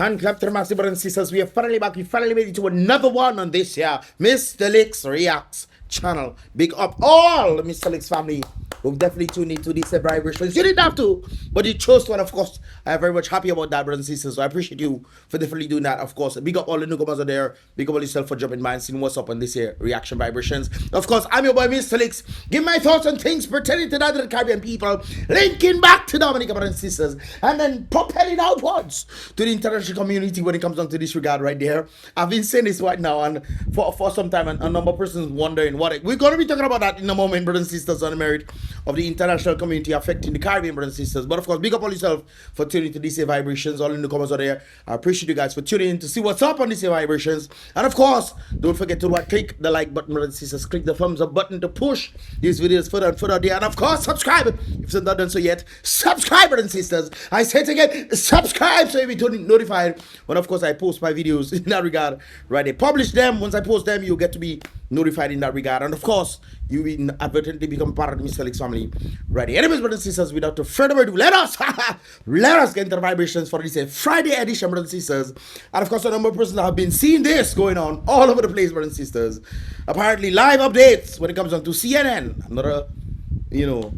Hand clap to the massive brothers and sisters. We are finally back. We finally made it to another one on this here Mystelics Reacts channel. Big up all the Mystelics family who've definitely tuned into these vibrations. You didn't have to, but you chose to, and of course, I am very much happy about that, brothers and sisters. So I appreciate you for definitely doing that. Of course, big up all the newcomers out there. Big up all yourself for jumping by and seeing what's up on this here reaction vibrations. Of course, I'm your boy Mystelics. Give my thoughts on things pertaining to the other Caribbean people, linking back to Dominica, brothers and sisters, and then propelling outwards to the international community when it comes down to this regard right there. I've been saying this right now, and for some time, and a number of persons wondering what we're going to be talking about that in a moment, brothers and sisters, on the merit of the international community affecting the Caribbean, brothers and sisters. But of course, big up all yourself for tuning into these vibrations. All in the comments out there, I appreciate you guys for tuning in to see what's up on these vibrations. And of course, don't forget to click the like button, brothers and sisters. Click the thumbs up button to push these videos further and further there. And of course, subscribe if you've not done so yet. Subscribe, brothers and sisters. I say it again, subscribe so you'll be notified when, of course, I post my videos in that regard. Right, they publish them. Once I post them, you'll get to be notified in that regard. And of course, you will inadvertently become part of the Mystelics family. Right, anyways, brothers and sisters, without further ado, let us get into the vibrations for this Friday edition, brothers and sisters. And of course, a number of persons have been seeing this going on all over the place, brothers and sisters. Apparently, live updates when it comes down to CNN. I'm not a,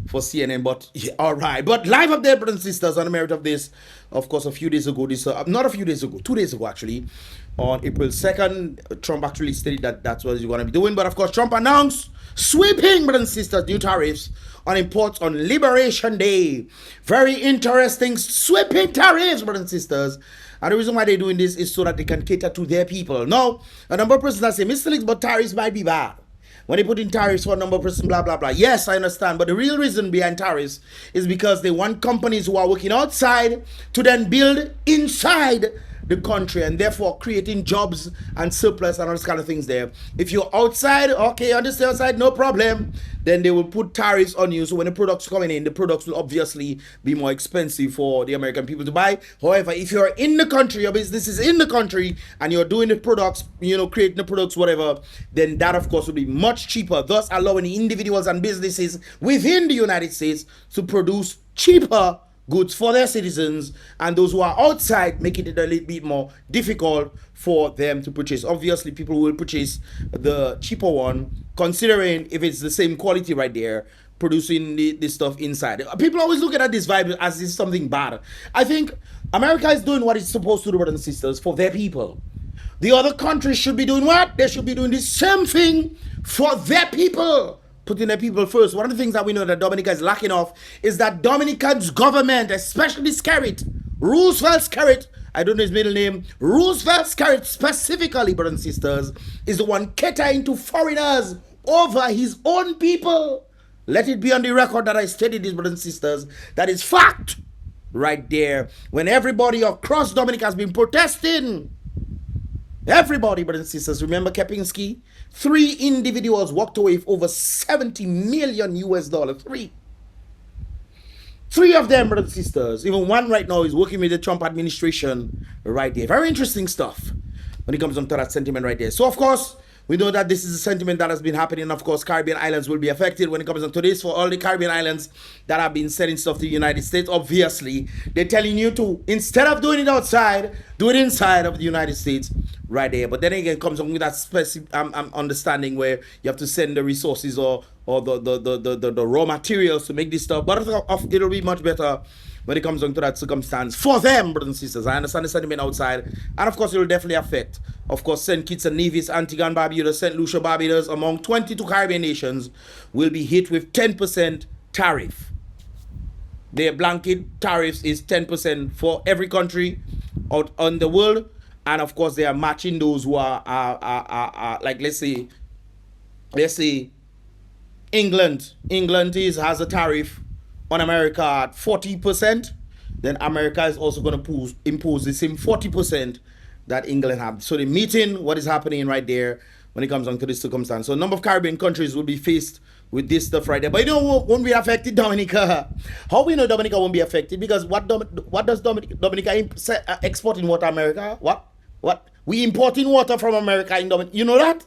for CNN, but yeah, all right. But live update, brothers and sisters, on the merit of this. Of course, a few days ago, not a few days ago, 2 days ago actually, on April 2nd, Trump actually stated that that's what he's going to be doing. But of course, Trump announced sweeping, brothers and sisters, new tariffs on imports on Liberation Day. Very interesting, sweeping tariffs, brothers and sisters. And the reason why they're doing this is so that they can cater to their people. Now, a number of persons that say, Mystelics, but tariffs might be bad. When they put in tariffs for a number of persons, blah, blah, blah. Yes, I understand. But the real reason behind tariffs is because they want companies who are working outside to then build inside the country, and therefore creating jobs and surplus and all those kind of things there. If you're outside, okay, understand outside, no problem. Then they will put tariffs on you. So when the products coming in, the products will obviously be more expensive for the American people to buy. However, if you're in the country, your business is in the country, and you're doing the products, creating the products, whatever, then that of course will be much cheaper, thus allowing the individuals and businesses within the United States to produce cheaper goods for their citizens, and those who are outside, making it a little bit more difficult for them to purchase. Obviously, people will purchase the cheaper one, considering if it's the same quality right there, producing this stuff inside. People always look at this vibe as this something bad. I think America is doing what it's supposed to do, brothers and sisters, for their people. The other countries should be doing what? They should be doing the same thing for their people. Putting their people first. One of the things that we know that Dominica is lacking of is that Dominican's government, especially Skerrit, Roosevelt Skerrit, I don't know his middle name, Roosevelt Skerrit specifically, brothers and sisters, is the one catering to foreigners over his own people. Let it be on the record that I stated this, brothers and sisters. That is fact right there. When everybody across Dominica has been protesting, everybody, brothers and sisters, remember Kepinski? 3 individuals walked away with over $70 million US. Three of them, brothers and sisters. Even one right now is working with the Trump administration right there. Very interesting stuff when it comes down to that sentiment right there. So, of course, we know that this is a sentiment that has been happening. Of course, Caribbean islands will be affected when it comes down to this. For all the Caribbean islands that have been sending stuff to the United States, obviously, they're telling you to, instead of doing it outside, do it inside of the United States right there. But then again, it comes on with that specific understanding where you have to send the resources or the raw materials to make this stuff. But it'll be much better when it comes down to that circumstance for them, brothers and sisters. I understand the sentiment outside, and of course it will definitely affect, of course, St. Kitts and Nevis, Antigua and Barbuda, St. Lucia, Barbados, among 22 Caribbean nations will be hit with 10% tariff. Their blanket tariffs is 10% for every country out on the world, and of course they are matching those who are like let's say England has a tariff on America at 40%, then America is also going to impose the same 40% that England have. So they're meeting what is happening right there when it comes down to this circumstance. So a number of Caribbean countries will be faced with this stuff right there. But won't be affected, Dominica. How we know Dominica won't be affected? Because what does Dominica export in water, America? What? We importing water from America in Dominica. You know that?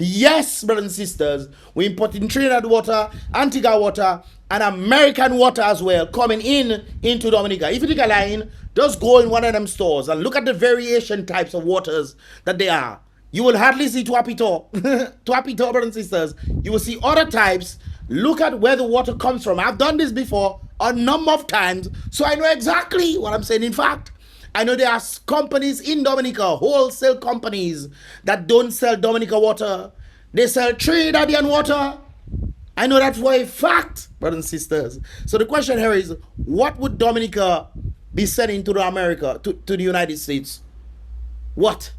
Yes, brothers and sisters, we importing Trinidad water, Antigua water, and American water as well coming into Dominica. If you take a line, just go in one of them stores and look at the variation types of waters that they are. You will hardly see Tuapito. Tuapito, brothers and sisters. You will see other types. Look at where the water comes from. I've done this before a number of times, so I know exactly what I'm saying. In fact, I know there are companies in Dominica, wholesale companies, that don't sell Dominica water. They sell Trinidadian water. I know that for a fact, brothers and sisters. So the question here is, what would Dominica be sending to the United States? What?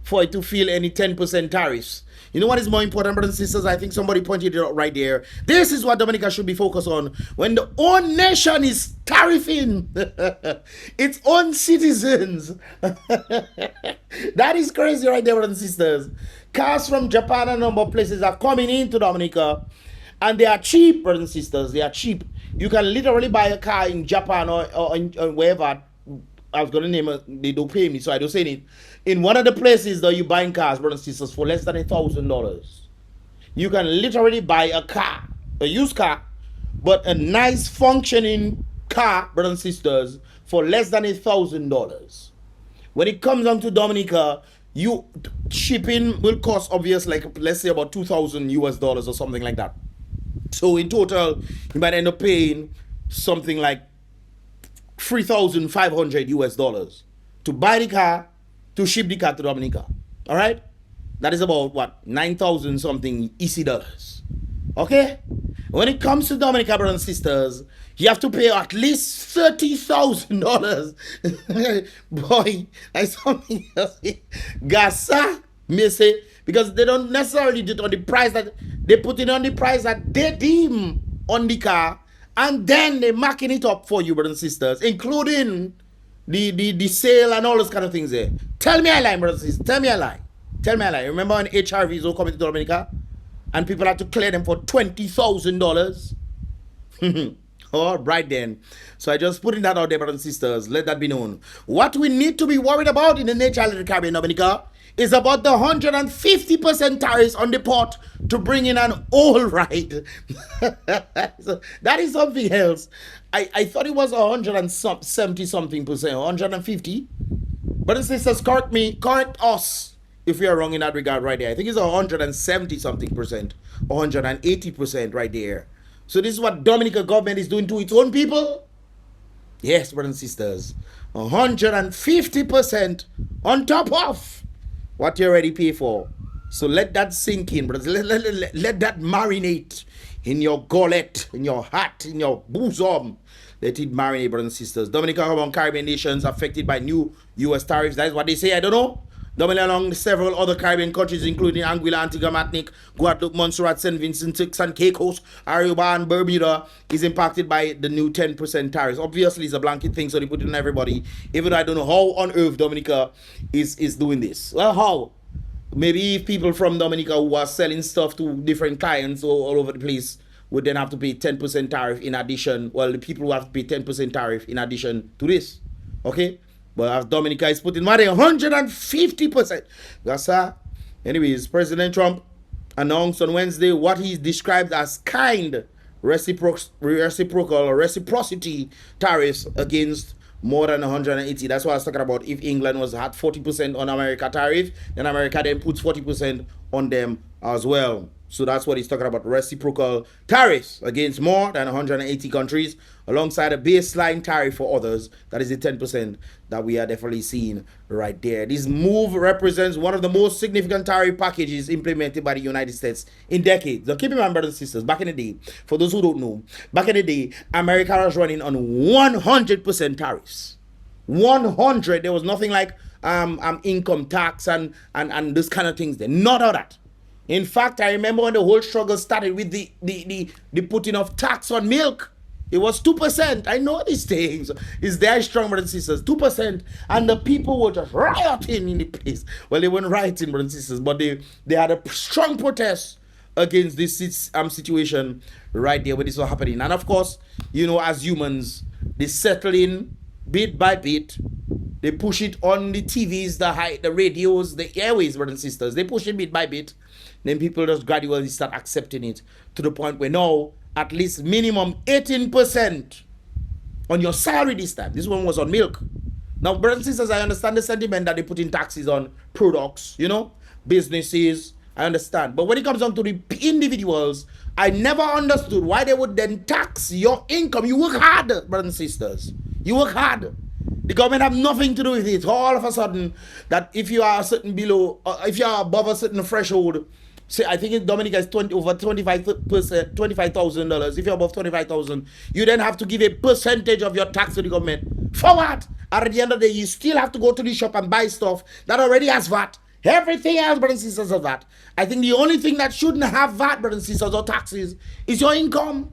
For it to feel any 10% tariffs. You know what is more important, brothers and sisters? I think somebody pointed it out right there. This is what Dominica should be focused on. When the own nation is tariffing its own citizens. That is crazy right there, brothers and sisters. Cars from Japan and a number of places are coming into Dominica. And they are cheap, brothers and sisters. They are cheap. You can literally buy a car in Japan or wherever. I was going to name it. They don't pay me, so I don't say it. In one of the places that you buying cars, brothers and sisters, for less than $1,000. You can literally buy a car, a used car, but a nice functioning car, brothers and sisters, for less than $1,000. When it comes down to Dominica, you shipping will cost obvious, like let's say about $2,000 or something like that. So in total, you might end up paying something like $3,500 to buy the car, to ship the car to Dominica. All right, that is about what, 9,000 something EC dollars. Okay, when it comes to Dominica, brothers and sisters, you have to pay at least $30,000. Boy, that's something else. Gasa, me say, because they don't necessarily do it on the price that they put it on the price that they deem on the car, and then they're marking it up for you, brothers and sisters, including the sale and all those kind of things there. Tell me I lie, brothers and sisters. Tell me I lie. Tell me I lie. Remember when HRVs were coming to Dominica and people had to clear them for $20,000? All right then. So I just putting that out there, brothers and sisters. Let that be known. What we need to be worried about in the nature of the Caribbean, Dominica, is about the 150% tariffs on the port to bring in an oil ride. So that is something else. I thought it was 170 something percent, 150. But it says, correct us if we are wrong in that regard right there. I think it's 170 something percent, 180% right there. So this is what Dominica government is doing to its own people. Yes, brothers and sisters, 150% on top of what you already pay for. So let that sink in, brothers. Let that marinate in your gullet, in your heart, in your bosom. Let it marinate, brothers and sisters. Dominica among Caribbean nations affected by new U.S. tariffs. That is what they say. I don't know. Dominica along several other Caribbean countries, including Anguilla, Antigua, Martinique, Guadeloupe, Montserrat, St. Vincent, Turks and Caicos, Aruba, and Bermuda, is impacted by the new 10% tariffs. Obviously, it's a blanket thing, so they put it on everybody. Even though I don't know how on earth Dominica is doing this. Well, how? Maybe if people from Dominica who are selling stuff to different clients all over the place would then have to pay 10% tariff in addition. Well, the people who have to pay 10% tariff in addition to this. Okay? But as Dominica is putting money 150%. That's anyways, President Trump announced on Wednesday what he described as kind reciprocal or reciprocity tariffs against more than 180. That's what I was talking about. If England had 40% on America tariff, then America then puts 40% on them as well. So that's what he's talking about, reciprocal tariffs against more than 180 countries, alongside a baseline tariff for others. That is the 10% that we are definitely seeing right there. This move represents one of the most significant tariff packages implemented by the United States in decades. Now keep in mind, brothers and sisters, back in the day, for those who don't know, back in the day, America was running on 100% tariffs. 100. There was nothing like income tax and this kind of things there. None of that. In fact, I remember when the whole struggle started with the putting of tax on milk. It was 2%. I know these things. It's very strong, brothers and sisters. 2%. And the people were just rioting in the place. Well, they weren't rioting, brothers and sisters, but they had a strong protest against this situation right there when this was happening. And of course, you know, as humans, they settle in bit by bit. They push it on the TVs, the radios, the airways, brothers and sisters. They push it bit by bit. Then people just gradually start accepting it to the point where now at least minimum 18% on your salary this time. This one was on milk. Now, brothers and sisters, I understand the sentiment that they put in taxes on products, you know, businesses. I understand. But when it comes down to the individuals, I never understood why they would then tax your income. You work hard, brothers and sisters. You work hard. The government have nothing to do with it. All of a sudden, that if you are a certain below, if you are above a certain threshold, say I think in Dominica is over $25,000. If you're above 25,000, you then have to give a percentage of your tax to the government. For what? At the end of the day, you still have to go to the shop and buy stuff that already has VAT. Everything else, brothers and sisters, has VAT. I think the only thing that shouldn't have VAT, brothers and sisters, or taxes is your income.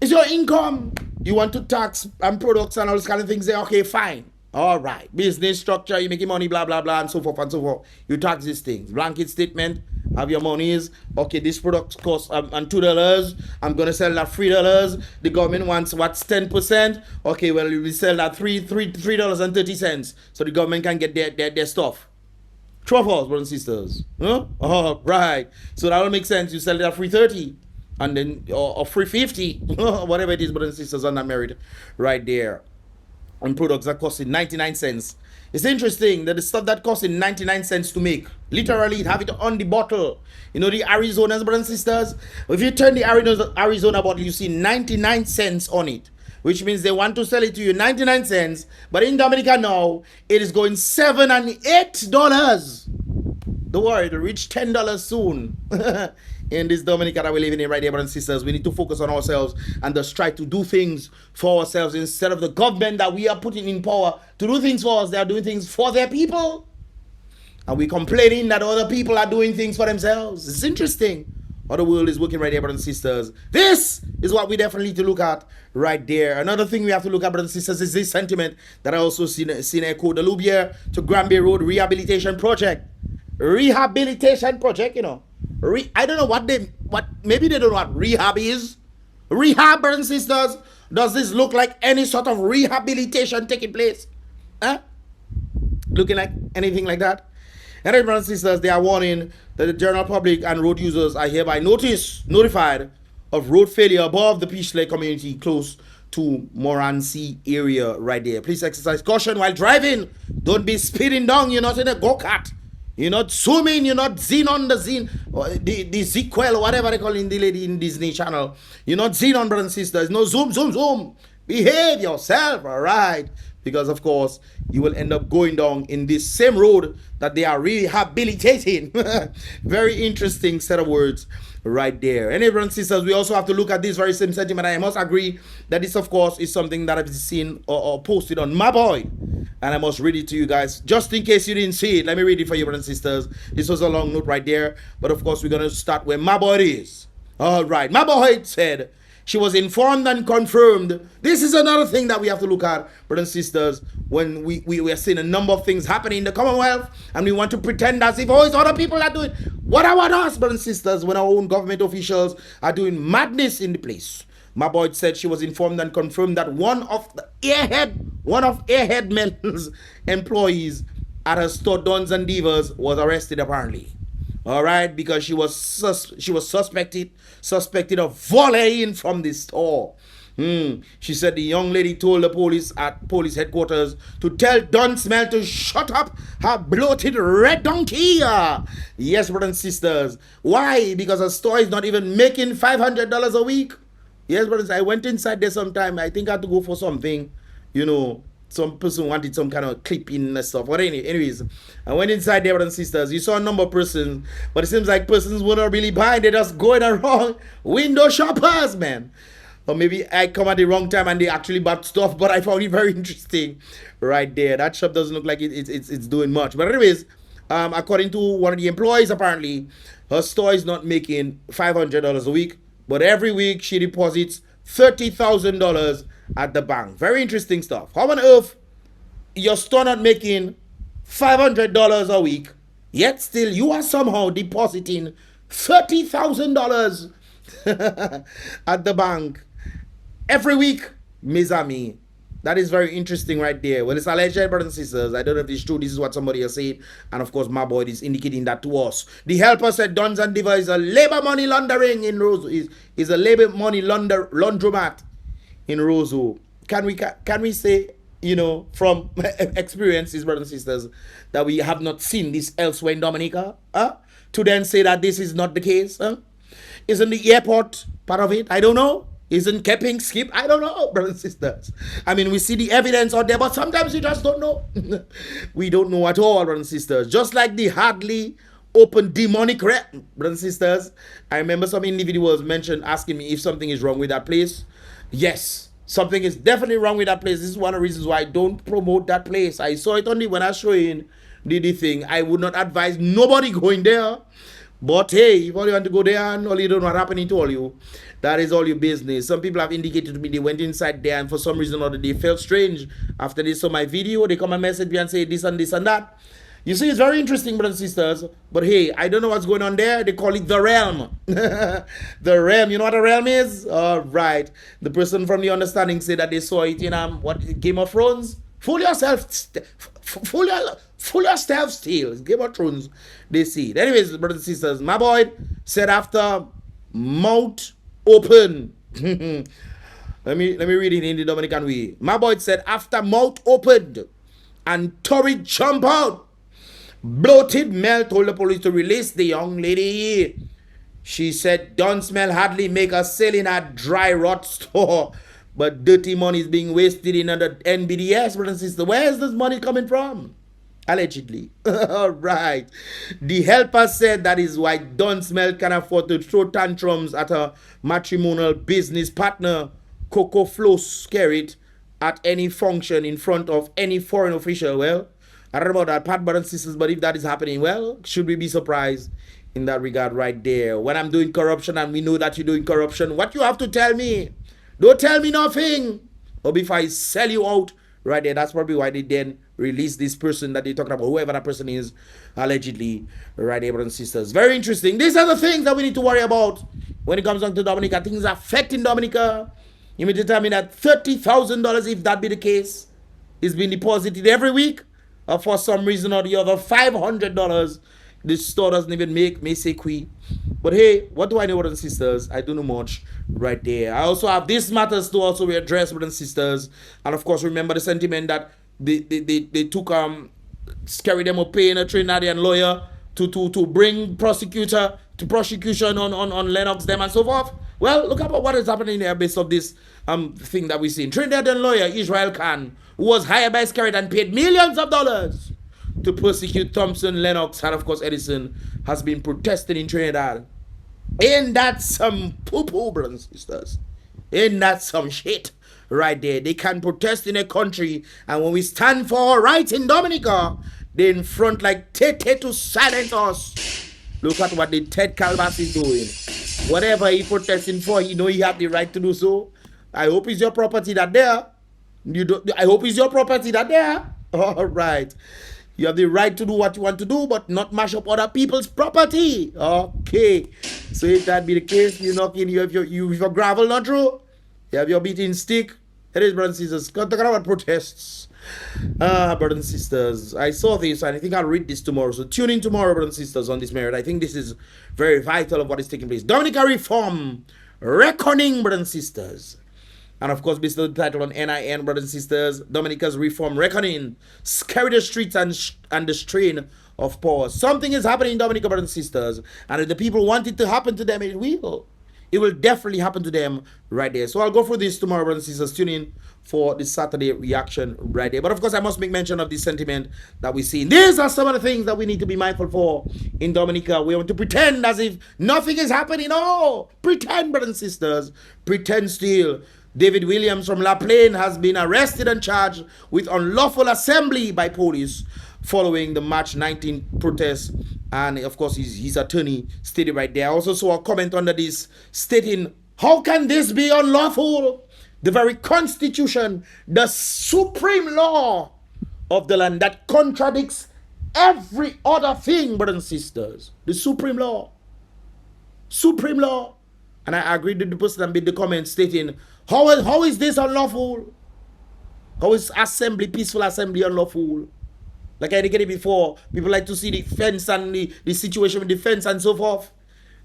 It's your income. You want to tax and products and all those kind of things. Say, okay, fine. All right. Business structure, you're making money, blah, blah, blah, and so forth and so forth. You tax these things. Blanket statement, have your monies. Okay, this product costs $2. I'm going to sell that $3. The government wants, what's 10%? Okay, well, we sell that $3.30. So the government can get their stuff. True of us, brothers and sisters. Huh? Oh, right. So that will make sense. You sell it at $3.30. And then, or $3.50, whatever it is, brothers and sisters, on that merit right there. On products that cost 99 cents. It's interesting that the stuff that costs 99 cents to make, literally have it on the bottle. You know, the Arizonas, brothers and sisters, if you turn the Arizona bottle, you see 99 cents on it, which means they want to sell it to you 99 cents. But in Dominica now, it is going $7 and $8. Don't worry, it'll reach $10 soon. In this Dominica that we're living in right here, brothers and sisters, we need to focus on ourselves and just try to do things for ourselves instead of the government that we are putting in power to do things for us. They are doing things for their people. And we're complaining that other people are doing things for themselves. It's interesting how the world is working right here, brothers and sisters. This is what we definitely need to look at right there. Another thing we have to look at, brothers and sisters, is this sentiment that I also seen echoed. The Loubier to Granby Road Rehabilitation Project. Rehabilitation project, you know. I don't know maybe they don't know what rehab is. Rehab, brothers and sisters, does this look like any sort of rehabilitation taking place? Huh? Looking like anything like that? And then, brothers and sisters, they are warning that the general public and road users are hereby notified of road failure above the Peace Lake community close to Morancy area right there. Please exercise caution while driving. Don't be speeding down. You're not in a go-kart. You're not zooming, you're not Xenon, the Zequel, whatever they call in the lady in Disney Channel. You're not Xenon, brothers and sisters. No, zoom. Behave yourself, all right? Because, of course, you will end up going down in this same road that they are rehabilitating. Very interesting set of words right there. And brothers and sisters, we also have to look at this very same sentiment. I must agree that this, of course, is something that I've seen or posted on my boy. And I must read it to you guys, just in case you didn't see it. Let me read it for you, brothers and sisters. This was a long note right there. But, of course, we're going to start where my boy is. All right. My boy said, she was informed and confirmed. This is another thing that we have to look at, brothers and sisters, when we are seeing a number of things happening in the Commonwealth, and we want to pretend as if, oh, it's other people that do it. What about us, brothers and sisters, when our own government officials are doing madness in the place? My boy said she was informed and confirmed that one of Airhead Men's employees at her store, Dons and Divas, was arrested apparently. All right, because she was suspected of volleying from the store. She said the young lady told the police at police headquarters to tell Don Smell to shut up her bloated red donkey. Yes, brothers and sisters. Why? Because her store is not even making $500 a week. Yes, brothers. I went inside there sometime. I think I had to go for something, you know. Some person wanted some kind of clipping and stuff. But anyways, I went inside there, brothers and sisters. You saw a number of persons, but it seems like persons were not really buying. They're just going around window shoppers, man. Or maybe I come at the wrong time and they actually bought stuff, but I found it very interesting right there. That shop doesn't look like it's doing much. But anyways, according to one of the employees, apparently, her store is not making $500 a week, but every week she deposits $30,000 at the bank. Very interesting stuff. How on earth your store not making $500 a week, yet still you are somehow depositing $30,000 at the bank every week? Mes amis, That is very interesting right there. Well, it's alleged, brothers and sisters. I don't know if it's true. This is what somebody has said. And of course, my boy is indicating that to us. The helper said Duns and Diva is a labor money laundering in Rose. Is a labor money laundromat in Roseau. Can we say, you know, from experiences, brothers and sisters, that we have not seen this elsewhere in Dominica? To then say that this is not the case? Isn't the airport part of it? I don't know. Isn't Kepping skip? I don't know, brothers and sisters. I mean, we see the evidence out there, but sometimes we just don't know. We don't know at all, brothers and sisters. Just like the hardly open demonic rep, brothers and sisters. I remember some individuals mentioned asking me if something is wrong with that place. Yes, something is definitely wrong with that place. This is one of the reasons why I don't promote that place. I saw it only when I was showing the thing. I would not advise nobody going there. But hey, if all you want to go there and all you don't know what happening to all you, that is all your business. Some people have indicated to me they went inside there and for some reason or other they felt strange after they saw my video. They come and message me and say this and this and that. You see, it's very interesting, brothers and sisters. But hey, I don't know what's going on there. They call it the realm. The realm. You know what a realm is? All right. The person from the understanding said that they saw it in what, Game of Thrones. Fool yourself. Fool yourself still. Game of Thrones. They see it. Anyways, brothers and sisters, my boy said after mouth open. let me read it in the Dominican way. My boy said after mouth opened and torrid jump out. Bloated Mel told the police to release the young lady. She said, don't smell hardly make a sale in a dry rot store. But dirty money is being wasted in the NBDS, brothers and sisters. Where is this money coming from? Allegedly. All right. The helper said that is why Don Smell can afford to throw tantrums at a matrimonial business partner, Coco Flo Skerrit, at any function in front of any foreign official. Well, I don't know about that part, brothers and sisters, but if that is happening, well, should we be surprised in that regard right there? When I'm doing corruption and we know that you're doing corruption, what you have to tell me? Don't tell me nothing. Or before I sell you out right there. That's probably why they then release this person that they're talking about, whoever that person is, allegedly, right there, brothers and sisters. Very interesting. These are the things that we need to worry about when it comes on to Dominica. Things affecting Dominica. You mean to tell me that $30,000, if that be the case, is being deposited every week? Or for some reason or the other, $500. This store doesn't even make me say qui. But hey, what do I know, brothers and sisters? I don't know much right there. I also have these matters to also address, brothers and sisters. And of course, remember the sentiment that they took carry them up paying a Trinidadian lawyer to bring prosecutor to prosecution on Lennox them and so forth. Well, look at what is happening there based of this thing that we see. Trinidadian lawyer Israel Khan, who was hired by Skerrit and paid millions of dollars to persecute Thompson, Lennox, and of course Edison, has been protesting in Trinidad. Ain't that some poo-poo, brothers and sisters? Ain't that some shit right there? They can protest in a country, and when we stand for our rights in Dominica, they in front like Tete to silence us. Look at what the Ted Calvas is doing. Whatever he protesting for, he know he have the right to do so. I hope it's your property that there. I hope it's your property that there. All right. You have the right to do what you want to do, but not mash up other people's property. Okay. So if that be the case, you have your gravel, not true? You have your beating stick. It is, brothers and sisters. Talk about protests. Brothers and sisters. I saw this and I think I'll read this tomorrow. So tune in tomorrow, brothers and sisters, on this merit. I think this is very vital of what is taking place. Dominica Reform Reckoning, brothers and sisters. And of course, based on the title on NIN, brothers and sisters, Dominica's Reform Reckoning, Scary the Streets and the Strain of Power. Something is happening in Dominica, brothers and sisters. And if the people want it to happen to them, it will. It will definitely happen to them right there. So I'll go through this tomorrow, brothers and sisters. Tune in for the Saturday reaction right there. But of course, I must make mention of this sentiment that we see. These are some of the things that we need to be mindful for in Dominica. We want to pretend as if nothing is happening. Oh, pretend, brothers and sisters. Pretend still. David Williams from La Plaine has been arrested and charged with unlawful assembly by police following the March 19 protests. And of course, his attorney stated right there. I also saw a comment under this stating, how can this be unlawful? The very constitution, the supreme law of the land that contradicts every other thing, brothers and sisters. The supreme law. Supreme law. And I agreed with the person that made the comment stating, how is this unlawful? How is assembly, peaceful assembly, unlawful? Like I indicated before, people like to see the fence and the situation with the fence and so forth.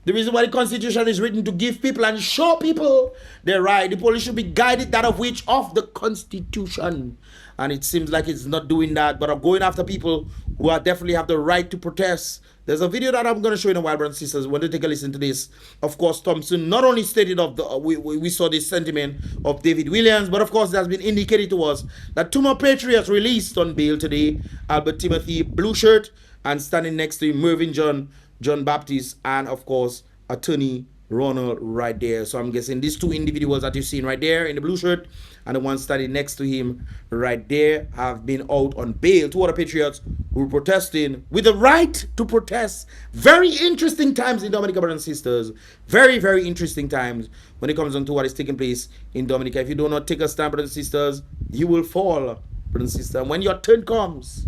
The reason why the Constitution is written to give people and show people their right. The police should be guided that of which of the Constitution. And it seems like it's not doing that, but I'm going after people who are definitely have the right to protest. There's a video that I'm going to show you in a while, brothers and sisters. Want to take a listen to this. Of course, Thompson not only stated of the we saw this sentiment of David Williams, but of course it has been indicated to us that two more patriots released on bail today. Albert Timothy Blueshirt and standing next to him, Mervyn John Baptist, and of course attorney Ronald right there. So I'm guessing these two individuals that you've seen right there in the blue shirt and the one standing next to him right there have been out on bail. Two other patriots who were protesting with the right to protest. Very interesting times in Dominica, brothers and sisters. Very, very interesting times when it comes on to what is taking place in Dominica. If you do not take a stand, brothers and sisters, you will fall, brothers and sisters. And when your turn comes,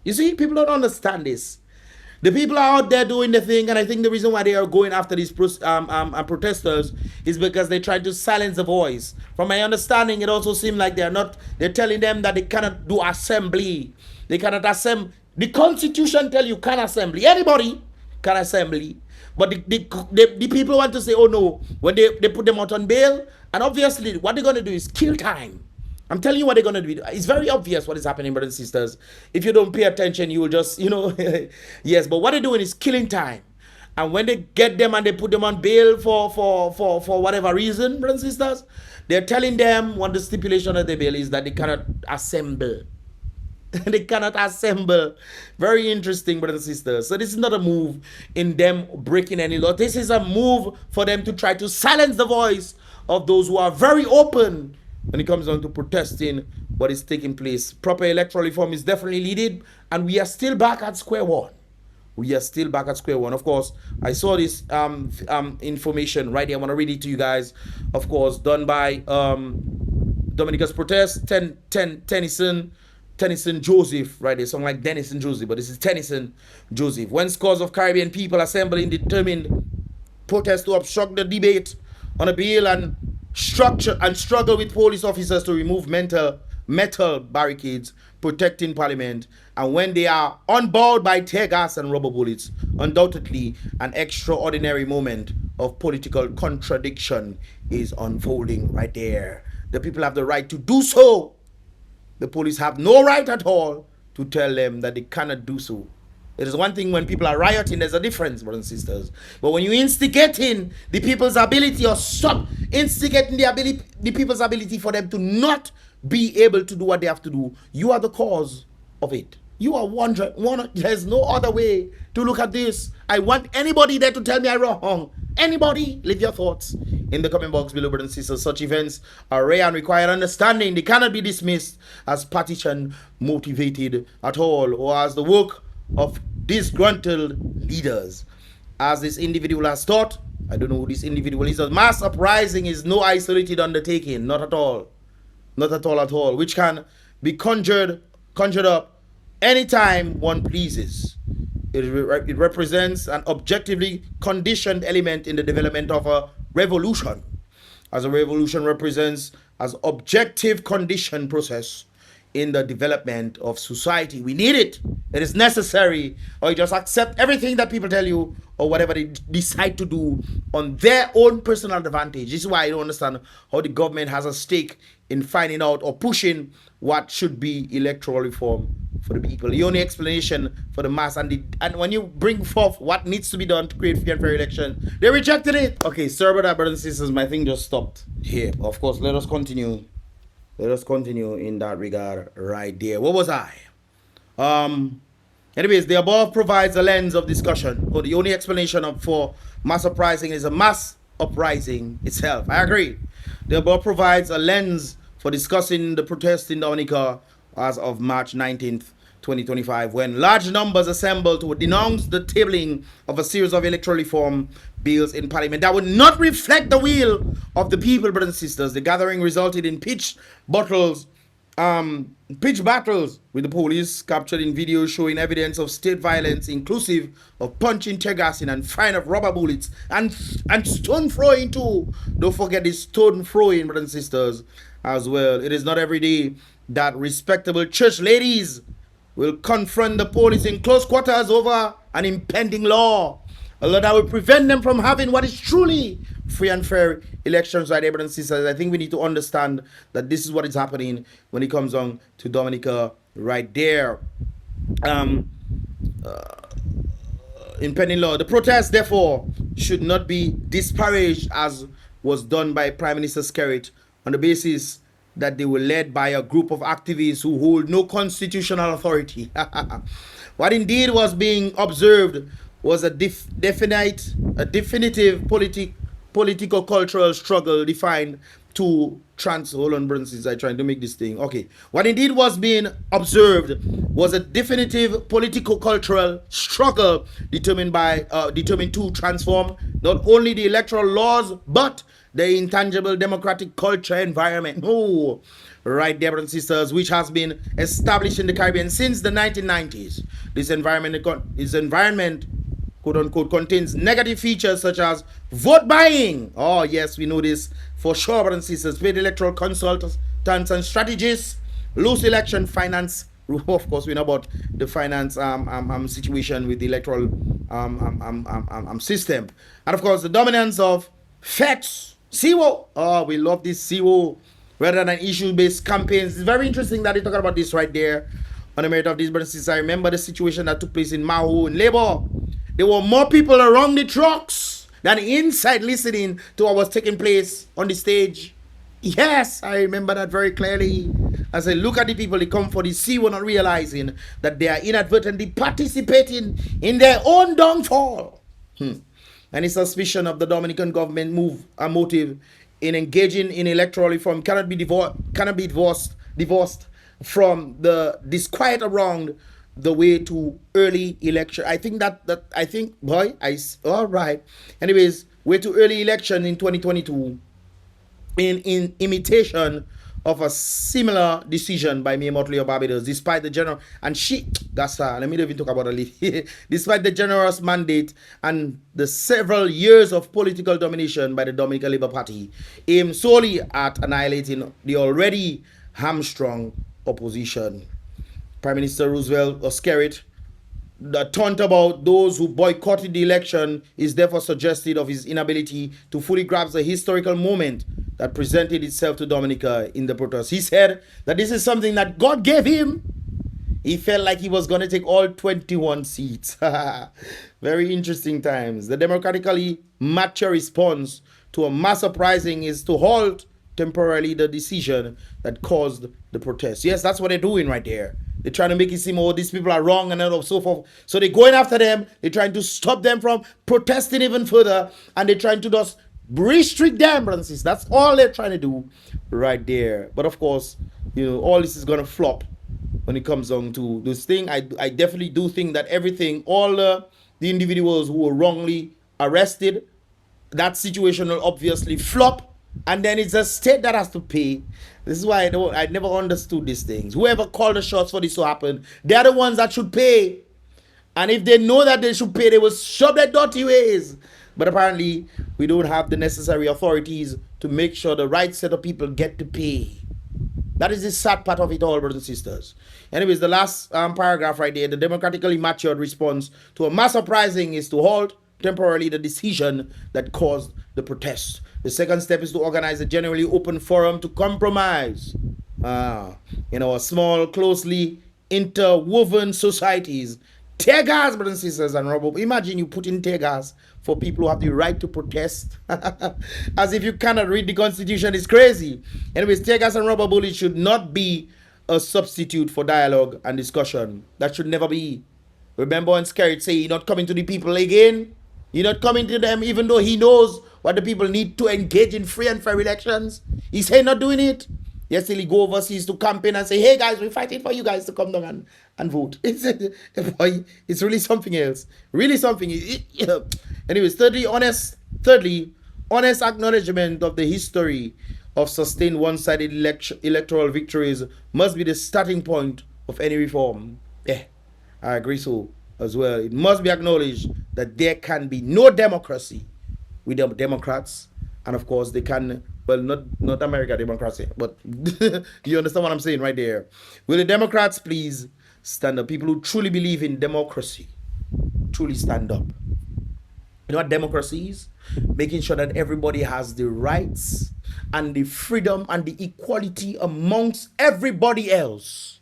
you see, people don't understand this. The people are out there doing the thing, and I think the reason why they are going after these protesters is because they try to silence the voice. From my understanding, it also seems like they're telling them that they cannot do assembly. They cannot assemble. The Constitution tells you can assembly. Anybody can assembly. But the people want to say, oh no, when they put them out on bail, and obviously what they're going to do is kill time. I'm telling you what they're going to do. It's very obvious what is happening, brothers and sisters. If you don't pay attention, you will just, yes, but what they're doing is killing time. And when they get them and they put them on bail for whatever reason, brothers and sisters, they're telling them what the stipulation of the bail is that they cannot assemble. They cannot assemble. Very interesting, brothers and sisters. So this is not a move in them breaking any law. This is a move for them to try to silence the voice of those who are very open when it comes down to protesting what is taking place. Proper electoral reform is definitely needed, and we are still back at square one. We are still back at square one. Of course, I saw this information right here. I want to read it to you guys. Of course, done by Dominica's protest, Tennyson Joseph, right there. Something like Denison Joseph, but this is Tennyson Joseph. When scores of Caribbean people assemble in determined protest to obstruct the debate on a bill and struggle with police officers to remove metal barricades protecting Parliament, and when they are unbowed by tear gas and rubber bullets, undoubtedly an extraordinary moment of political contradiction is unfolding right there. The people have the right to do so. The police have no right at all to tell them that they cannot do so. It is one thing when people are rioting, there's a difference, brothers and sisters. But when you're instigating the people's ability, or stop instigating the people's ability for them to not be able to do what they have to do, you are the cause of it. You are wondering, there's no other way to look at this. I want anybody there to tell me I'm wrong. Anybody, leave your thoughts in the comment box below, brothers and sisters. Such events are rare and require understanding. They cannot be dismissed as partisan motivated at all, or as the work of disgruntled leaders. As this individual has taught, I don't know who this individual is, mass uprising is no isolated undertaking, not at all. Not at all, which can be conjured up anytime one pleases. It represents an objectively conditioned element in the development of a revolution, as a revolution represents as objective conditioned process in the development of society. We need it. It is necessary. Or you just accept everything that people tell you, or whatever they decide to do on their own personal advantage. This is why I don't understand how the government has a stake in finding out or pushing what should be electoral reform for the people. The only explanation for the mass, and when you bring forth what needs to be done to create free and fair election, they rejected it. Okay, sorry about that, brothers and sisters. My thing just stopped here. Of course, let us continue. Let us continue in that regard right there. What was I? Anyways, the above provides a lens of discussion, or the only explanation for mass uprising is a mass uprising itself. I agree. The above provides a lens for discussing the protest in Dominica as of March 19th, 2025, when large numbers assembled to denounce the tabling of a series of electoral reform bills in Parliament that would not reflect the will of the people, brothers and sisters. The gathering resulted in pitched battles with the police, captured in video showing evidence of state violence, inclusive of punching, tear gassing, and firing of rubber bullets, and stone throwing too. Don't forget this stone throwing, brothers and sisters, as well. It is not every day that respectable church ladies will confront the police in close quarters over an impending law. A law that will prevent them from having what is truly free and fair elections, right, brothers and sisters. I think we need to understand that this is what is happening when it comes on to Dominica right there. Impending law. The protest, therefore, should not be disparaged as was done by Prime Minister Skerrit on the basis that they were led by a group of activists who hold no constitutional authority. What indeed was being observed was a definitive political cultural struggle defined to hold on, brothers, I'm trying to make this thing okay. What indeed was being observed was a definitive political cultural struggle determined to transform not only the electoral laws but the intangible democratic culture environment. Oh, right there, brothers and sisters, which has been established in the Caribbean since the 1990s. This environment, quote unquote, contains negative features such as vote buying. Oh, yes, we know this for sure, brothers and sisters. Paid electoral consultants and strategists, loose election finance. Of course, we know about the finance situation with the electoral system. And of course, the dominance of FETs, CWO. Oh, we love this CWO rather than issue-based campaigns. It's very interesting that they're talking about this right there on the merit of these brothers and sisters. I remember the situation that took place in Mahu in Labour. There were more people around the trucks than inside listening to what was taking place on the stage. Yes, I remember that very clearly. As I look at the people, they come for the CWO, not realizing that they are inadvertently participating in their own downfall. Any suspicion of the Dominican government motive in engaging in electoral reform cannot be divorced from the disquiet around the way to early election. I think all right. Anyways, way to early election in 2022 in imitation of a similar decision by Mia Motley of Barbados, despite the general and let me even talk about a lady. Despite the generous mandate and the several years of political domination by the Dominican Labour Party, aimed solely at annihilating the already hamstrung opposition. Prime Minister Roosevelt or Skerrit, the taunt about those who boycotted the election is therefore suggestive of his inability to fully grasp the historical moment that presented itself to Dominica in the protest. He said that this is something that God gave him. He felt like he was going to take all 21 seats. Very interesting times. The democratically mature response to a mass uprising is to halt temporarily the decision that caused the protest. Yes, that's what they're doing right there. They're trying to make it seem, oh, these people are wrong and so forth. So they're going after them. They're trying to stop them from protesting even further. And they're trying to just restrict them, brothers and sisters. That's all they're trying to do right there. But of course, all this is going to flop when it comes down to this thing. I definitely do think that all the individuals who were wrongly arrested, that situation will obviously flop. And then it's a state that has to pay. This is why I never understood these things. Whoever called the shots for this to happen, they're the ones that should pay. And if they know that they should pay, they will shove their dirty ways. But apparently, we don't have the necessary authorities to make sure the right set of people get to pay. That is the sad part of it all, brothers and sisters. Anyways, the last paragraph right there, the democratically matured response to a mass uprising is to halt temporarily the decision that caused the protest. The second step is to organize a generally open forum to compromise. Small, closely interwoven societies. Tear gas, brothers and sisters, and rubber. Imagine you put in tear gas for people who have the right to protest. As if you cannot read the Constitution. It's crazy. Anyways, tear gas and rubber bullets should not be a substitute for dialogue and discussion. That should never be. Remember when Skerrit say, you're not coming to the people again? You're not coming to them even though he knows what the people need to engage in free and fair elections. He's saying not doing it. Yes, he'll go overseas to campaign and say, hey guys, we're fighting for you guys to come down and vote. It's really something else. Really something. Anyways, thirdly, honest acknowledgement of the history of sustained one-sided electoral victories must be the starting point of any reform. Yeah, I agree so as well. It must be acknowledged that there can be no democracy without Democrats, and of course there can Well, not America democracy, but you understand what I'm saying right there. Will the Democrats please stand up? People who truly believe in democracy, truly stand up. You know what democracy is? Making sure that everybody has the rights and the freedom and the equality amongst everybody else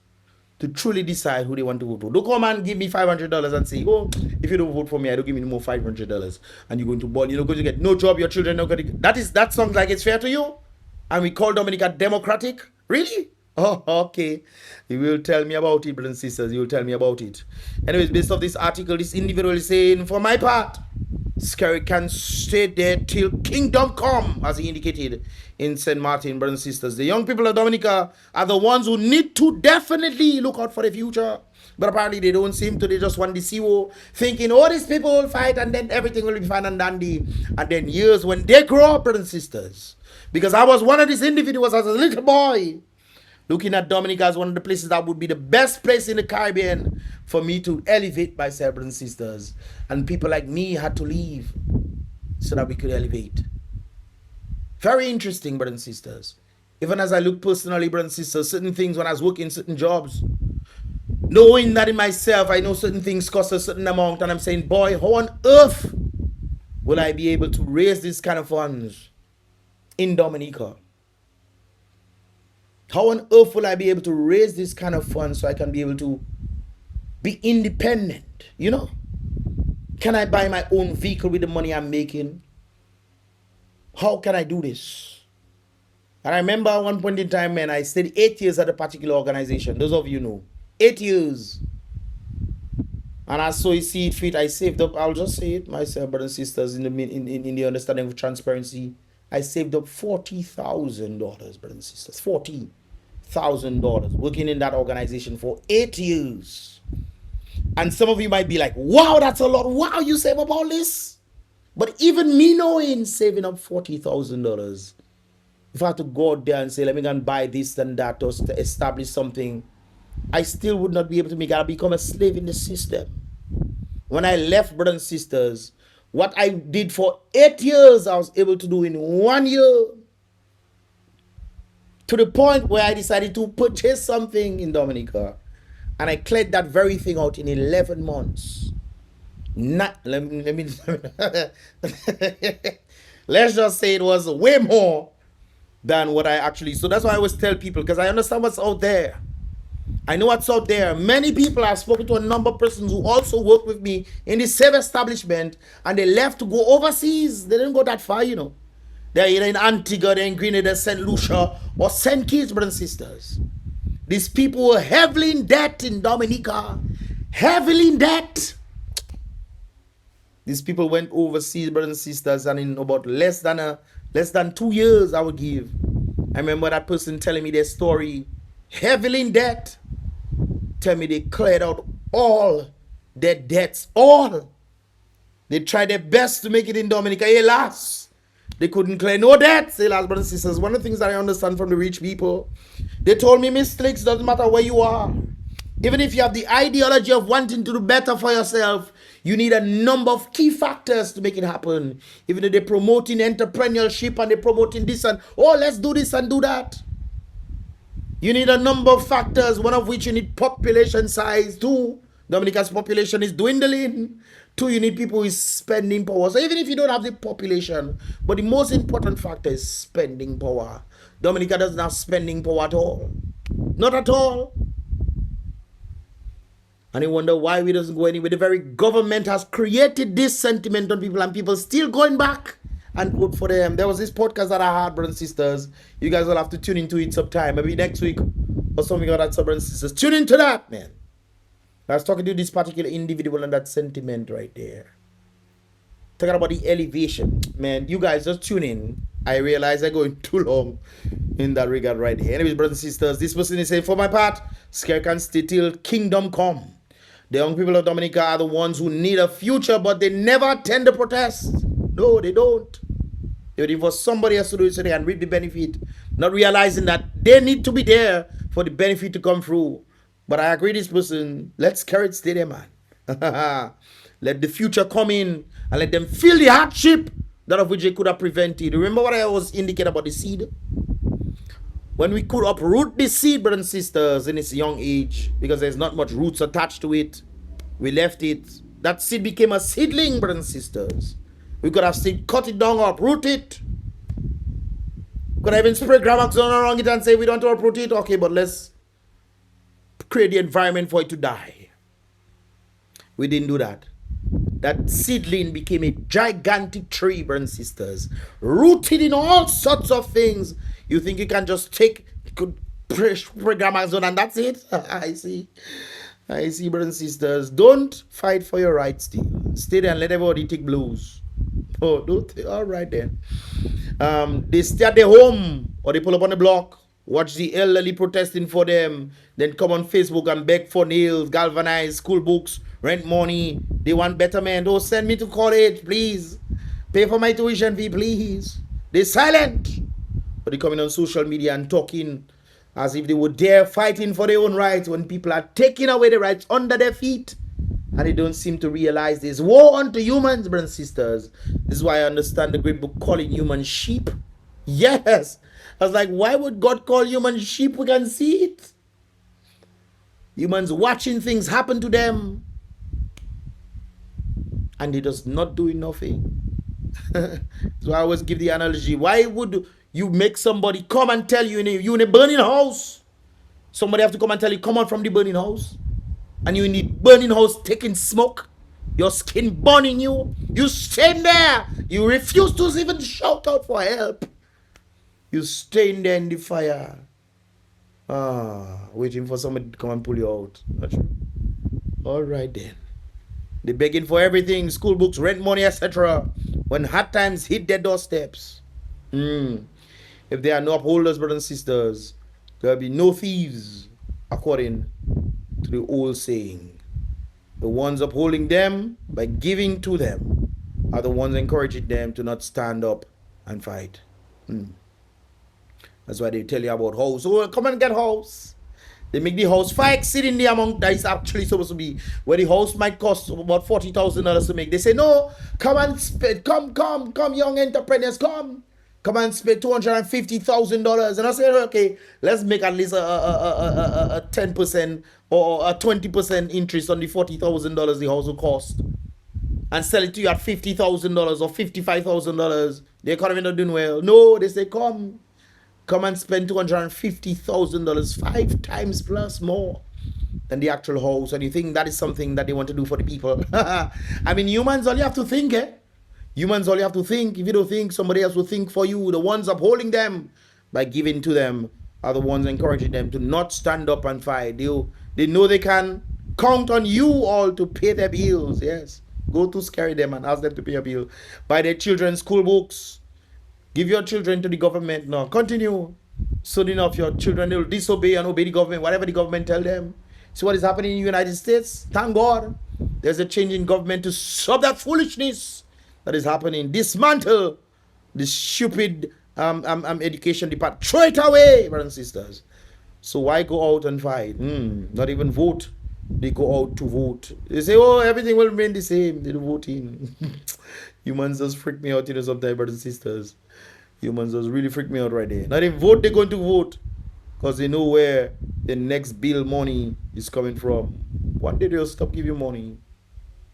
to truly decide who they want to vote for. Don't come and give me $500 and say, oh, if you don't vote for me, I don't give me more $500, and you're going to ball. You're going to get no job. Your children are going to. That sounds like it's fair to you, and we call Dominica democratic. Really? Oh, okay. You will tell me about it, brothers and sisters. You will tell me about it. Anyways, based off this article, this individual is saying, for my part, Scary can stay there till kingdom come, as he indicated in St. Martin, brothers and sisters. The young people of Dominica are the ones who need to definitely look out for the future. But apparently they don't seem to. They just want the CO, thinking, oh, these people will fight and then everything will be fine and dandy. And then years when they grow up, brothers and sisters. Because I was one of these individuals as a little boy, looking at Dominica as one of the places that would be the best place in the Caribbean for me to elevate myself, brothers and sisters. And people like me had to leave so that we could elevate. Very interesting, brothers and sisters. Even as I look personally, brothers and sisters, certain things when I was working certain jobs, knowing that in myself, I know certain things cost a certain amount, and I'm saying, boy, how on earth will I be able to raise this kind of funds in Dominica? How on earth will I be able to raise this kind of funds so I can be able to be independent? You know? Can I buy my own vehicle with the money I'm making? How can I do this? And I remember at one point in time, man, I stayed 8 years at a particular organization. Those of you know. 8 years. And as so you see it fit, I saved up, I'll just say it myself, brothers and sisters, in the understanding of transparency. I saved up $40,000, brothers and sisters. $40,000 working in that organization for 8 years. And some of you might be like, wow, that's a lot. Wow, you save up all this? But even me knowing saving up $40,000, if I had to go out there and say, let me go and buy this and that to establish something, I still would not be able to make it. I'll become a slave in the system. When I left, brothers and sisters, what I did for 8 years, I was able to do in 1 year. To the point where I decided to purchase something in Dominica. And I cleared that very thing out in 11 months. Not, let me let's just say it was way more than what I actually. So that's why I always tell people, because I understand what's out there. I know what's out there. Many people, I've spoken to a number of persons who also work with me in the same establishment, and they left to go overseas. They didn't go that far, you know. They're either in Antigua, they're in Grenada, St. Lucia, or St. Kitts, brothers and sisters. These people were heavily in debt in Dominica. Heavily in debt. These people went overseas, brothers and sisters, and in about less than 2 years, I would give. I remember that person telling me their story. Heavily in debt. Tell me they cleared out all their debts. All. They tried their best to make it in Dominica. Alas, they couldn't clear no debts. Alas, brothers and sisters. One of the things that I understand from the rich people, they told me, Mystelics, doesn't matter where you are. Even if you have the ideology of wanting to do better for yourself, you need a number of key factors to make it happen. Even if they're promoting entrepreneurship and they're promoting this and, oh, let's do this and do that. You need a number of factors, one of which you need population size. 2, Dominica's population is dwindling. 2, you need people with spending power. So even if you don't have the population, but the most important factor is spending power. Dominica doesn't have spending power at all. Not at all. And you wonder why we doesn't go anywhere. The very government has created this sentiment on people, and people still going back and vote for them. There was this podcast that I had, brothers and sisters. You guys will have to tune into it sometime. Maybe next week or something like that, so brothers and sisters. Tune into that, man. I was talking to this particular individual and that sentiment right there. Talking about the elevation. Man, you guys just tune in. I realize I'm going too long in that regard right here. Anyways, brothers and sisters, this person is saying, for my part, scare can stay till kingdom come. The young people of Dominica are the ones who need a future, but they never attend the protest. No, they don't. They're waiting for somebody else to do it so they can reap the benefit, not realizing that they need to be there for the benefit to come through. But I agree with this person. Let's carry it steady, man. Let the future come in and let them feel the hardship that of which they could have prevented. Remember what I was indicating about the seed? When we could uproot the seed, brothers and sisters, in its young age, because there's not much roots attached to it, we left it. That seed became a seedling, brothers and sisters. We could have still cut it down or uproot it. Could I even spray Gramaxon around it and say we don't want to uproot it? Okay, but let's create the environment for it to die. We didn't do that. That seedling became a gigantic tree, brothers and sisters, rooted in all sorts of things. You think you can just take, could program zone and that's it? I see, brothers and sisters. Don't fight for your rights, still. Stay there and let everybody take blows. Oh, don't. All right then. They stay at their home or they pull up on the block, watch the elderly protesting for them, then come on Facebook and beg for nails, galvanize, school books, rent money. They want betterment. Oh, send me to college, please. Pay for my tuition fee, please. They're silent. But they're coming on social media and talking as if they were there fighting for their own rights when people are taking away the rights under their feet. And they don't seem to realize there's war unto humans, brothers and sisters. This is why I understand the great book calling human sheep. Yes. I was like, why would God call human sheep? We can see it. Humans watching things happen to them. And they just not doing nothing. So I always give the analogy. Why would you make somebody come and tell you you're in a burning house? Somebody have to come and tell you, come out from the burning house. And you in the burning house taking smoke. Your skin burning you. You stand there. You refuse to even shout out for help. You staying there in the fire. Waiting for somebody to come and pull you out. Not true? All right then. They're begging for everything. School books, rent money, etc. When hard times hit their doorsteps. If there are no upholders, brothers and sisters, there will be no thieves, according to the old saying. The ones upholding them by giving to them are the ones encouraging them to not stand up and fight. That's why they tell you about house. Oh, come and get house. They make the house 5 sitting the amount that is actually supposed to be, where the house might cost about $40,000 to make. They say, no, come and spend, come, young entrepreneurs, come and spend $250,000. And I say, okay, let's make at least a 10% or a 20% interest on the $40,000 the house will cost, and sell it to you at $50,000 or $55,000. The economy not doing well. No, they say, come and spend $250,000, 5 times plus more than the actual house. And you think that is something that they want to do for the people? I mean, humans only have to think, Humans only have to think. If you don't think, somebody else will think for you. The ones upholding them by giving to them are the ones encouraging them to not stand up and fight. They know they can count on you all to pay their bills. Yes. Go to scare them and ask them to pay a bill. Buy their children's school books. Give your children to the government. No, continue. Soon enough, your children will disobey and obey the government, whatever the government tell them. See what is happening in the United States? Thank God. There's a change in government to stop that foolishness that is happening. Dismantle this stupid education department. Throw it away, brothers and sisters. So why go out and fight? Not even vote. They go out to vote. They say, oh, everything will remain the same. They don't vote in. Humans just freak me out, sometimes, brothers and sisters. Humans just really freak me out right there. Not even vote, they're going to vote. Because they know where the next bill money is coming from. One day they'll stop giving you money.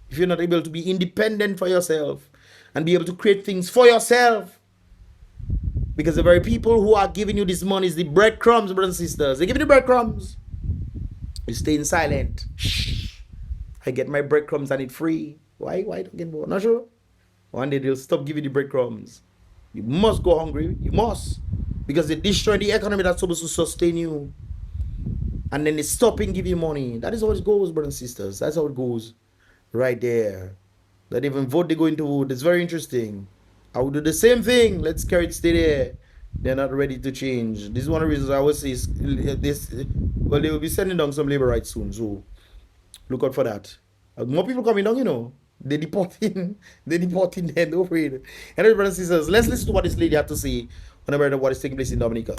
If you're not able to be independent for yourself and be able to create things for yourself. Because the very people who are giving you this money is the breadcrumbs, brothers and sisters. They give you the breadcrumbs. You stay silent. Shh. I get my breadcrumbs and it's free. Why don't get more? Not sure. One day they'll stop giving you the breadcrumbs. You must go hungry. You must. Because they destroy the economy that's supposed to sustain you. And then they stop and give you money. That is how it goes, brothers and sisters. That's how it goes. Right there. That even vote they go into vote. It's very interesting. I will do the same thing. Let's carry it stay there. They're not ready to change. This is one of the reasons I always say this. Well, they will be sending down some labor rights soon. So look out for that. More people coming down, They're deporting them, don't worry. Anyway, brothers and sisters, let's listen to what this lady had to say on what is taking place in Dominica.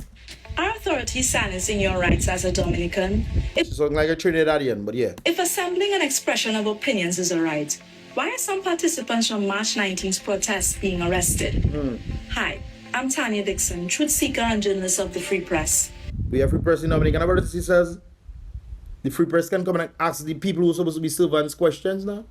Are authorities silencing your rights as a Dominican? She's talking like a Trinidadian, but yeah. If assembling and expression of opinions is a right, Why are some participants from March 19th protests being arrested? Hi, I'm Tanya Dixon, truth seeker and journalist of the Free Press. We have Free Press in Dominica, brothers and sisters. The Free Press can come and ask the people who are supposed to be servants questions now.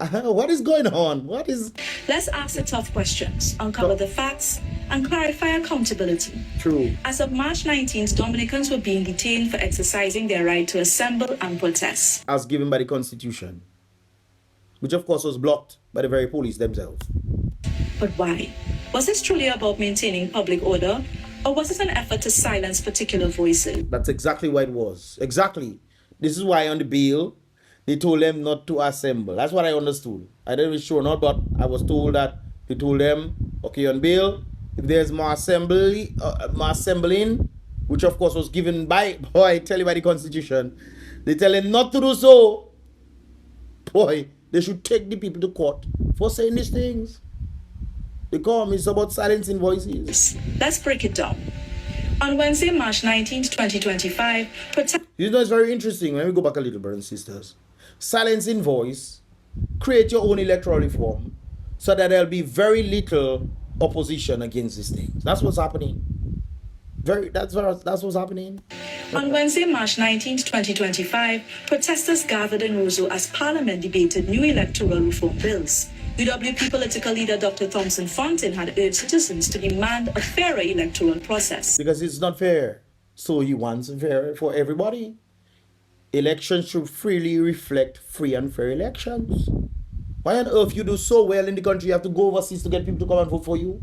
What is going on? What is... Let's ask the tough questions, uncover the facts, and clarify accountability. True. As of March 19th, Dominicans were being detained for exercising their right to assemble and protest. As given by the Constitution, which of course was blocked by the very police themselves. But why? Was this truly about maintaining public order, or was it an effort to silence particular voices? That's exactly what it was. Exactly. This is why on the bill, they told them not to assemble. That's what I understood. I didn't really sure not, but I was told that they told them, okay, on bill, if there's more assembling, which of course was given by, boy, I tell you by the Constitution, they tell them not to do so. Boy, they should take the people to court for saying these things. They come, it's about silencing voices. Let's break it down. On Wednesday, March 19th, 2025, You know, it's very interesting. Let me go back a little, brothers and sisters. Silencing voice, create your own electoral reform so that there'll be very little opposition against these things. That's what's happening. That's what's happening. On Wednesday, March 19th, 2025, protesters gathered in Roseau as Parliament debated new electoral reform bills. UWP political leader Dr. Thompson Fontaine had urged citizens to demand a fairer electoral process. Because it's not fair. So he wants fair for everybody. Elections should freely reflect free and fair elections. Why on earth you do so well in the country, you have to go overseas to get people to come and vote for you?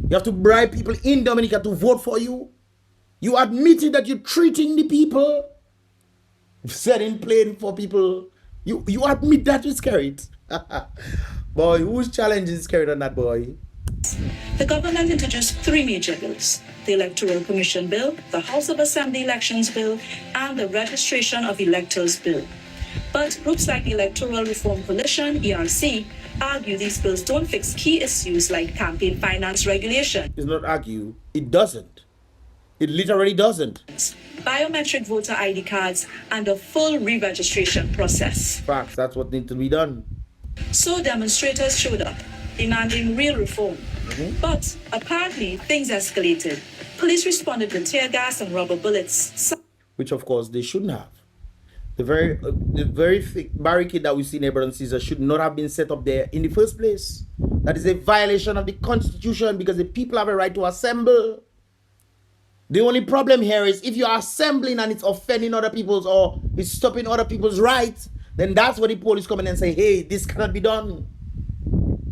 You have to bribe people in Dominica to vote for you? You admitted that you're treating the people, setting plane for people. You admit that you carried. Boy, whose challenge is carried on that, boy? The government introduced three major bills: the Electoral Commission Bill, the House of Assembly Elections Bill, and the Registration of Electors Bill. But groups like the Electoral Reform Coalition, ERC, argue these bills don't fix key issues like campaign finance regulation. It's not argue, it doesn't. It literally doesn't. Biometric voter ID cards, and a full re-registration process. Facts, that's what needs to be done. So demonstrators showed up, demanding real reform. But apparently, things escalated. Police responded with tear gas and rubber bullets. Which, of course, they shouldn't have. The very thick barricade that we see in Brothers and Sisters should not have been set up there in the first place. That is a violation of the Constitution because the people have a right to assemble. The only problem here is if you're assembling and it's offending other people's or it's stopping other people's rights, then that's where the police come in and say, hey, this cannot be done.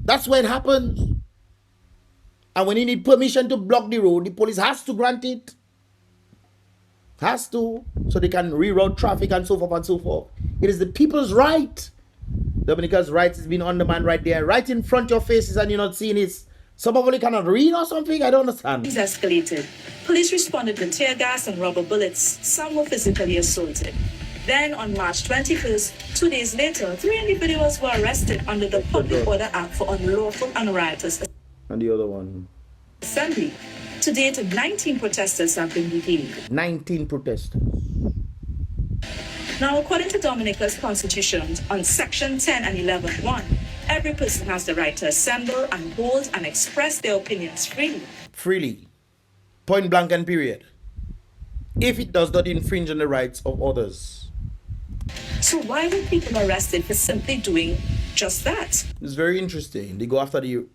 That's where it happens. And when you need permission to block the road, the police has to grant it. Has to. So they can reroute traffic and so forth and so forth. It is the people's right. Dominica's rights is being undermined right there, right in front of your faces, and you're not seeing it. Some of you cannot read or something. I don't understand. Things escalated. Police responded with tear gas and rubber bullets. Some were physically assaulted. Then on March 21st, 2 days later, 3 individuals were arrested under the Public Order Act for unlawful and riotous And the other one. assembly. To date, 19 protesters have been detained. 19 protesters. Now, according to Dominica's constitution, on Section 10 and 11(1), every person has the right to assemble and hold and express their opinions freely. Freely. Point blank and period. If it does not infringe on the rights of others. So why were people arrested for simply doing just that? It's very interesting. They go after the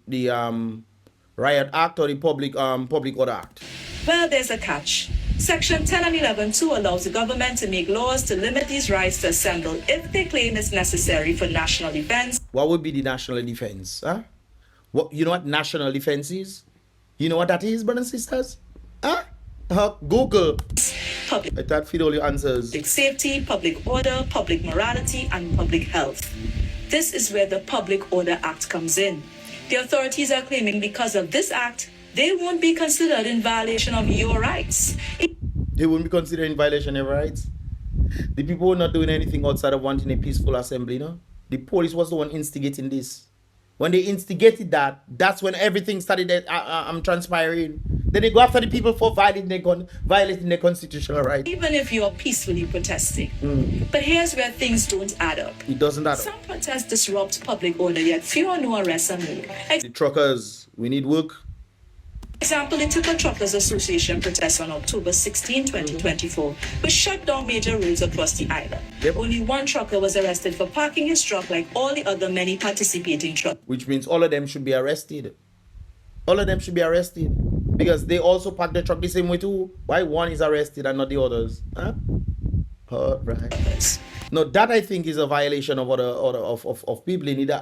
Riot Act or the Public Order Act. Well, there's a catch. Section 10 and 11(2) allows the government to make laws to limit these rights to assemble if they claim it's necessary for national defense. What would be the national defense? Huh? You know what national defense is? You know what that is, brothers and sisters? Huh? Google. Public Let that feed all your answers. safety, public order, public morality, and public health. This is where the Public Order Act comes in. The authorities are claiming because of this act, they won't be considered in violation of your rights. They wouldn't be considered in violation of rights. The people were not doing anything outside of wanting a peaceful assembly, no? The police was the one instigating this. When they instigated that, that's when everything started transpiring. Then they go after the people for violating their constitutional right. Even if you're peacefully protesting. But here's where things don't add up. It doesn't add up. Some protests disrupt public order, yet few or no arrests are made. The truckers, we need work. Example, the Tipper Truckers Association protest on October 16, 2024, which shut down major roads across the island. Yep. Only one trucker was arrested for parking his truck like all the other many participating trucks. Which means all of them should be arrested. All of them should be arrested. Because they also park the truck the same way too. Why one is arrested and not the others? Huh? All right. No, that I think is a violation of of people in either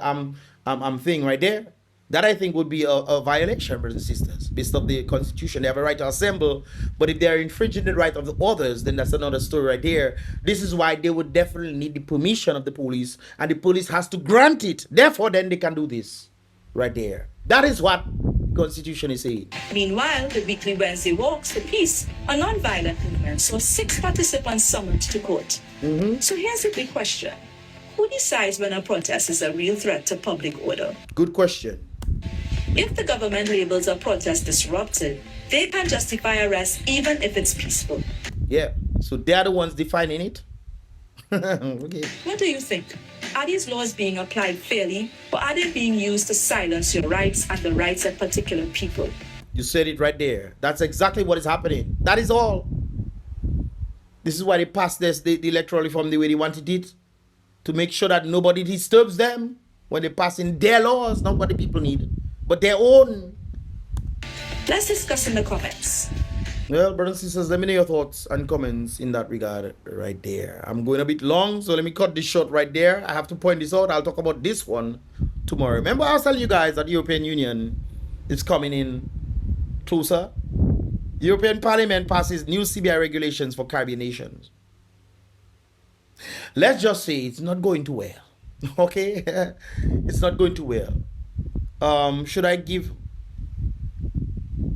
thing right there. That I think would be a violation, brothers and sisters. Based on the Constitution, they have a right to assemble. But if they are infringing the right of the others, then that's another story right there. This is why they would definitely need the permission of the police, and the police has to grant it. Therefore, then they can do this right there. That is what the Constitution is saying. Meanwhile, the weekly Wednesday walks for peace, a non-violent movement, saw 6 participants summoned to court. So here's the big question. Who decides when a protest is a real threat to public order? Good question. If the government labels a protest disruptive, they can justify arrest even if it's peaceful. Yeah, so they're the ones defining it. Okay. What do you think? Are these laws being applied fairly, or are they being used to silence your rights and the rights of particular people? You said it right there. That's exactly what is happening. That is all. This is why they passed the electoral reform the way they wanted it. To make sure that nobody disturbs them when they're passing their laws, not what the people need, but their own. Let's discuss in the comments. Well, brothers and sisters, let me know your thoughts and comments in that regard right there. I'm going a bit long, so let me cut this short right there. I have to point this out. I'll talk about this one tomorrow. Remember, I was telling you guys that the European Union is coming in closer. The European Parliament passes new CBI regulations for Caribbean nations. Let's just say it's not going too well. Okay? It's not going too well. Should I give...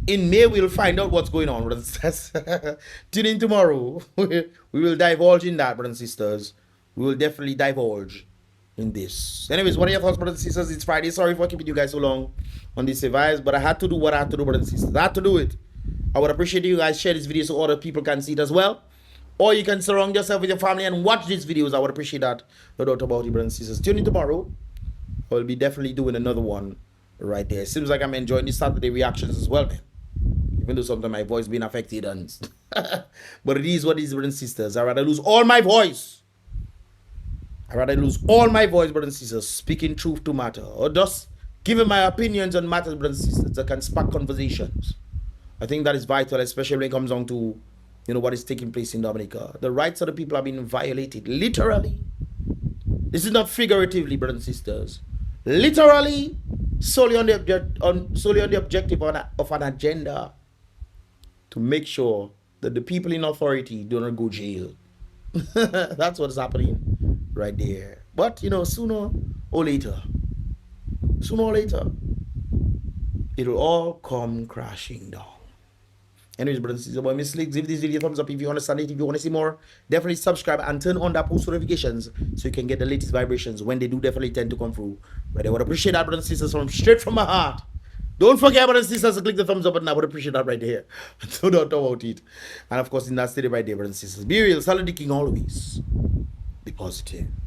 In May, we'll find out what's going on, brothers and sisters. Tune in tomorrow. We will divulge in that, brothers and sisters. We will definitely divulge in this. Anyways, what are your thoughts, brothers and sisters? It's Friday. Sorry for keeping you guys so long on this advice, but I had to do what I had to do, brothers and sisters. I had to do it. I would appreciate you guys share this video so other people can see it as well. Or you can surround yourself with your family and watch these videos. I would appreciate that. No doubt about it, brothers and sisters. Tune in tomorrow. I'll be definitely doing another one right there. Seems like I'm enjoying these Saturday reactions as well, man. Even though sometimes my voice being affected. And but it is what it is, brothers and sisters. I'd rather lose all my voice. I'd rather lose all my voice, brothers and sisters, speaking truth to matter. Or just giving my opinions on matters, brothers and sisters, that can spark conversations. I think that is vital, especially when it comes down to what is taking place in Dominica. The rights of the people are being violated, literally. This is not figuratively, brothers and sisters. Literally, solely on the objective of an agenda to make sure that the people in authority do not go jail. That's what's happening right there. But, sooner or later, it'll all come crashing down. Anyways, brothers and sisters, about Mystelics, give this video a thumbs up if you understand it. If you want to see more, definitely subscribe and turn on that post notifications so you can get the latest vibrations when they do definitely tend to come through. But I would appreciate that, brothers and sisters, straight from my heart. Don't forget, brothers and sisters, to click the thumbs up button. I would appreciate that right there. So don't talk about it. And of course, in that state right there, brothers and sisters, be real, solid the king always. Be positive.